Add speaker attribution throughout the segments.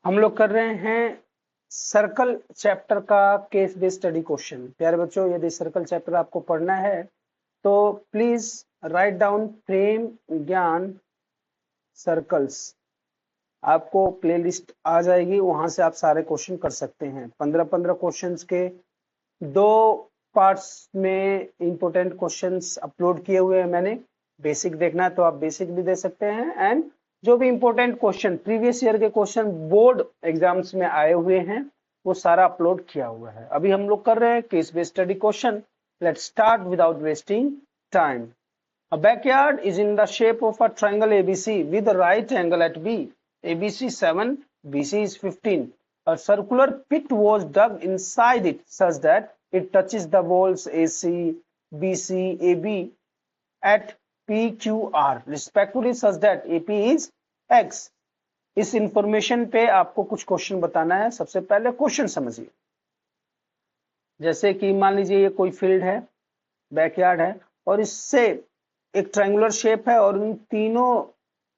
Speaker 1: हम लोग कर रहे हैं सर्कल चैप्टर का केस बेस्ड स्टडी क्वेश्चन। प्यारे बच्चों, यदि सर्कल चैप्टर आपको पढ़ना है तो प्लीज राइट डाउन प्रेम ज्ञान सर्कल्स। आपको प्लेलिस्ट आ जाएगी, वहां से आप सारे क्वेश्चन कर सकते हैं। 15-15 क्वेश्चंस के दो पार्ट्स में इंपॉर्टेंट क्वेश्चंस अपलोड किए हुए हैं मैंने। बेसिक देखना है तो आप बेसिक भी दे सकते हैं, एंड जो भी इंपॉर्टेंट क्वेश्चन प्रीवियस ईयर के क्वेश्चन बोर्ड एग्जाम्स में आए हुए हैं वो सारा अपलोड किया हुआ है। अभी हम लोग कर रहे हैं case based study question. Let's start without wasting time. A backyard is in the shape of a triangle ABC with a right angle at B. ABC 7, BC is 15. A circular pit was dug inside it such that it touches the walls AC, BC, AB at PQR respectively such that AP is X. इस information पे आपको कुछ question बताना है। सबसे पहले question समझिए। जैसे कि मान लीजिए ये कोई फील्ड है, बैकयार्ड है, और इससे एक ट्रायंगुलर शेप है और इन तीनों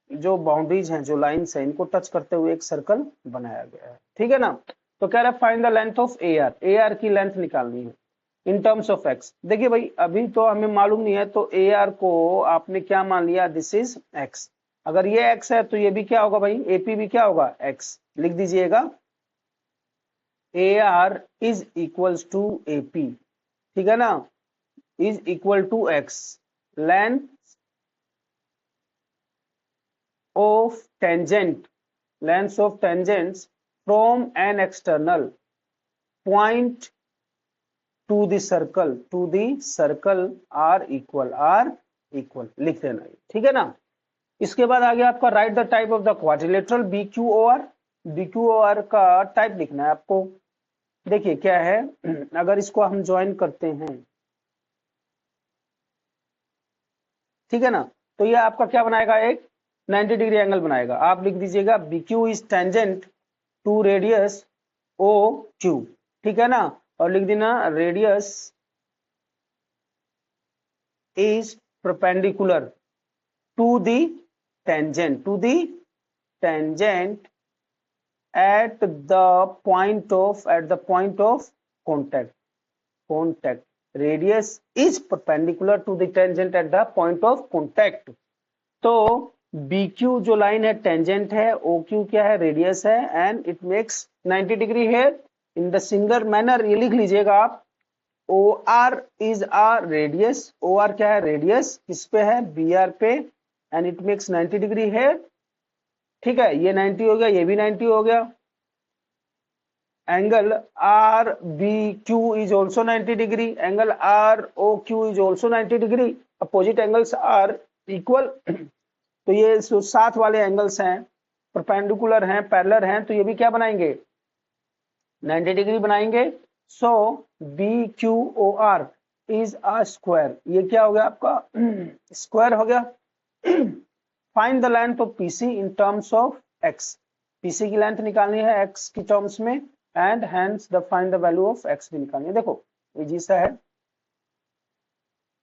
Speaker 1: जो बाउंड्रीज हैं, जो लाइंस हैं, इनको टच करते हुए एक सर्कल बनाया गया है। ठीक है ना। तो कह रहा है find the length of AR। AR की लेंथ निकालनी है इन टर्म्स ऑफ X। देखिए भाई, अभी तो हमें मालूम नहीं है, तो AR को आपने क्या मान लिया, दिस इज X। अगर ये X है तो ये भी क्या होगा भाई, AP भी क्या होगा, X। लिख दीजिएगा AR is equals to AP। ठीक है ना, is equal to X। length of tangents from an external point to the circle are equal लिख देना। ठीक है ना। इसके बाद आगे आपका right the type of the quadrilateral BQOR। BQOR का टाइप लिखना है आपको। देखिए क्या है, अगर इसको हम ज्वाइन करते हैं, ठीक है ना, तो ये आपका क्या बनाएगा, एक 90 डिग्री एंगल बनाएगा। आप लिख दीजिएगा BQ is tangent to radius OQ। ठीक है ना, और लिख देना radius is perpendicular to the tangent at the point of contact। radius is perpendicular to the tangent at the point of contact। तो BQ जो लाइन है टेंजेंट है, OQ क्या है, रेडियस है, and it makes 90 degree here in the single manner. ये लिख लीजिएगा आप, OR is a radius. OR क्या है, रेडियस, किस पे है, BR पे, and it makes 90 degree here. ठीक है, ये 90 हो गया, ये भी 90 हो गया। Angle RBQ is also 90 degree, angle ROQ is also 90 degree। Opposite angles are equal. तो ये जो साथ वाले एंगल्स हैं, परपेंडिकुलर हैं, पैरेलल हैं, तो ये भी क्या बनाएंगे, 90 डिग्री बनाएंगे। सो BQOR इज अ स्क्वायर। ये क्या हो गया आपका, स्क्वायर हो गया। Find the length of PC in terms of X। PC की लेंथ निकालनी है X की टर्म्स में, and hence the find the value of X भी निकालनी है। देखो इजी सा है,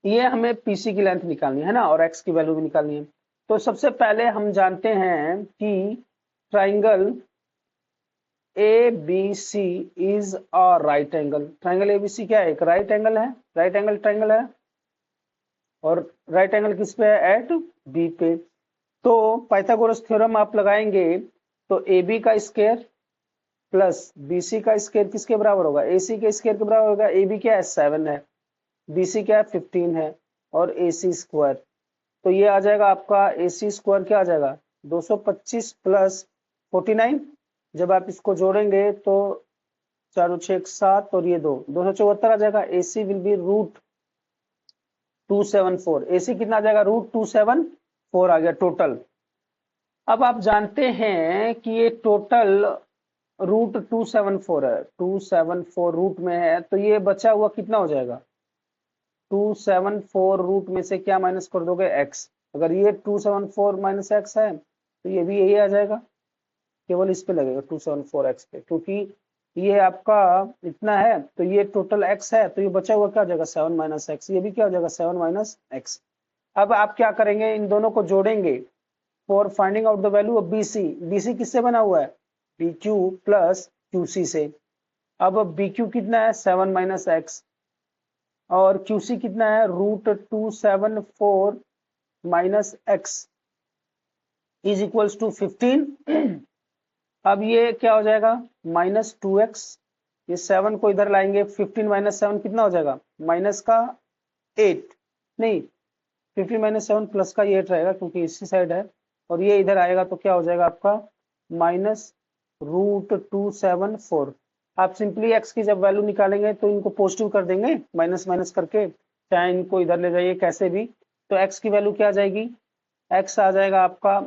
Speaker 1: ये हमें PC की लेंथ निकालनी है ना, और X की वैल्यू भी निकालनी है। तो सबसे पहले हम जानते हैं कि triangle ABC is a right angle. Triangle ABC क्या है, एक राइट एंगल है, राइट एंगल ट्राइंगल है, और राइट एंगल किस पे है, एट B पे। तो पाइथागोरस थ्योरम आप लगाएंगे तो AB का स्क्वायर प्लस BC का स्क्वायर किसके बराबर होगा, AC के स्क्वायर के बराबर होगा। AB क्या है, 7 है, BC क्या है, 15 है, और AC स्क्वायर। तो ये आ जाएगा आपका AC स्क्वायर क्या आ जाएगा, 225 प्लस 49। जब आप इसको जोड़ेंगे तो 4 6 7 और ये 274 आ जाएगा। AC will be root 274। AC कितना आ जाएगा, रूट 274 आ गया टोटल। अब आप जानते हैं कि ये टोटल रूट 274 है, 274 रूट में है, तो ये बचा हुआ कितना हो जाएगा, 274 रूट में से क्या माइनस कर दोगे, X। अगर ये 274 माइनस X है तो ये भी यही आ जाएगा, केवल इस पे लगेगा 274 X पे, क्योंकि ये आपका इतना है, तो ये टोटल X है, तो ये बचा हुआ क्या हो जाएगा, 7 माइनस X। ये भी क्या हो जाएगा, 7 माइनस X। अब आप क्या करेंगे, इन दोनों को जोड़ेंगे for finding out the value of BC। BC किससे बना हुआ है, P Q plus Q C से। अब बी क्यू कितना है 7 माइनस एक्स, और क्यू सी कितना है √274 minus X is equals to 15। अब ये क्या हो जाएगा -2x, ये 7 को इधर लाएंगे, 15 माइनस 7 कितना हो जाएगा माइनस का 8, नहीं 15 माइनस 7 प्लस का 8 रहेगा क्योंकि इसी साइड है, और ये इधर आएगा तो क्या हो जाएगा आपका -√274। आप सिंपली x की जब वैल्यू निकालेंगे तो इनको पॉजिटिव कर देंगे माइनस माइनस करके, चाहे इनको इधर ले जाइए कैसे भी, तो x की वैल्यू क्या आ जाएगी, x आ जाएगा आपका,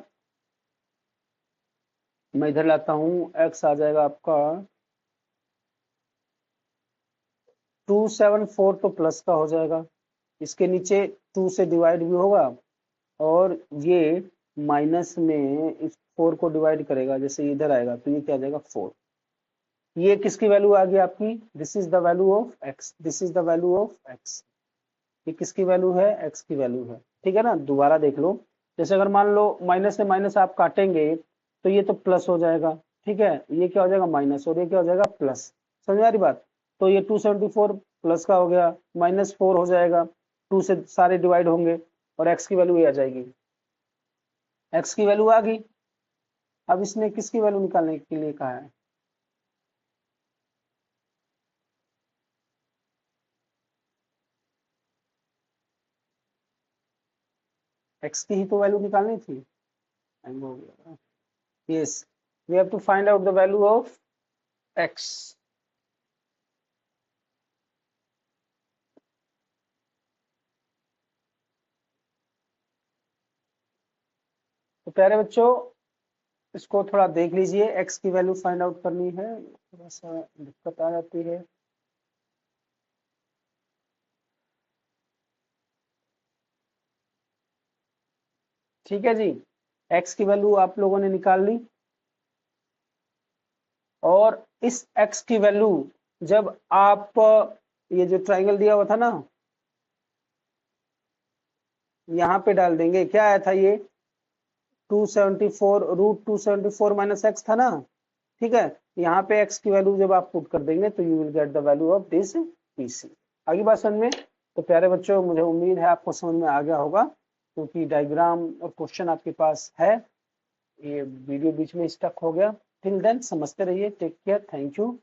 Speaker 1: मैं इधर लाता हूं, x आ जाएगा आपका 274 तो प्लस का हो जाएगा, इसके नीचे 2 से डिवाइड भी होगा, और ये माइनस में इस 4 को डिवाइड करेगा, जैसे इधर आएगा तो ये क्या आ जाएगा 4। ये किसकी वैल्यू आ गई आपकी, this is the value of x, this is the value of x। ये किसकी वैल्यू है, x की वैल्यू है, ठीक है ना। दोबारा देख लो, जैसे अगर मान लो माइनस से माइनस आप काटेंगे तो ये तो प्लस हो जाएगा, ठीक है, ये क्या हो जाएगा माइनस, और ये क्या हो जाएगा प्लस, समझ आ रही बात। तो ये 274 प्लस का हो गया, -4 हो जाएगा, 2 से सारे डिवाइड होंगे, और x की वैल्यू ये आ जाएगी, x की वैल्यू आ गई। अब इसने किसकी वैल्यू निकालने के लिए कहा है, x की ही तो वैल्यू निकालनी थी, हो गया, yes we have to find out the value of x। तो प्यारे बच्चों इसको थोड़ा देख लीजिए, x की वैल्यू फाइंड आउट करनी है, थोड़ा सा दिक्कत आ जाती है। ठीक है जी, x की वैल्यू आप लोगों ने निकाल ली, और इस x की वैल्यू जब आप ये जो ट्राइंगल दिया हुआ था ना यहाँ पे डाल देंगे, क्या आया था ये 274 √274 माइनस एक्स था ना, ठीक है, यहाँ पे x की वैल्यू जब आप पुट कर देंगे तो you will get the value of this PC. आगे बात समझ में। तो प्यारे बच्चों मुझे उम्मीद है आपको समझ में आ गया होगा, क्योंकि डायग्राम और क्वेश्चन आपके पास है, ये वीडियो बीच में स्टक हो गया। टिल देन समझते रहिए, टेक केयर, थैंक यू।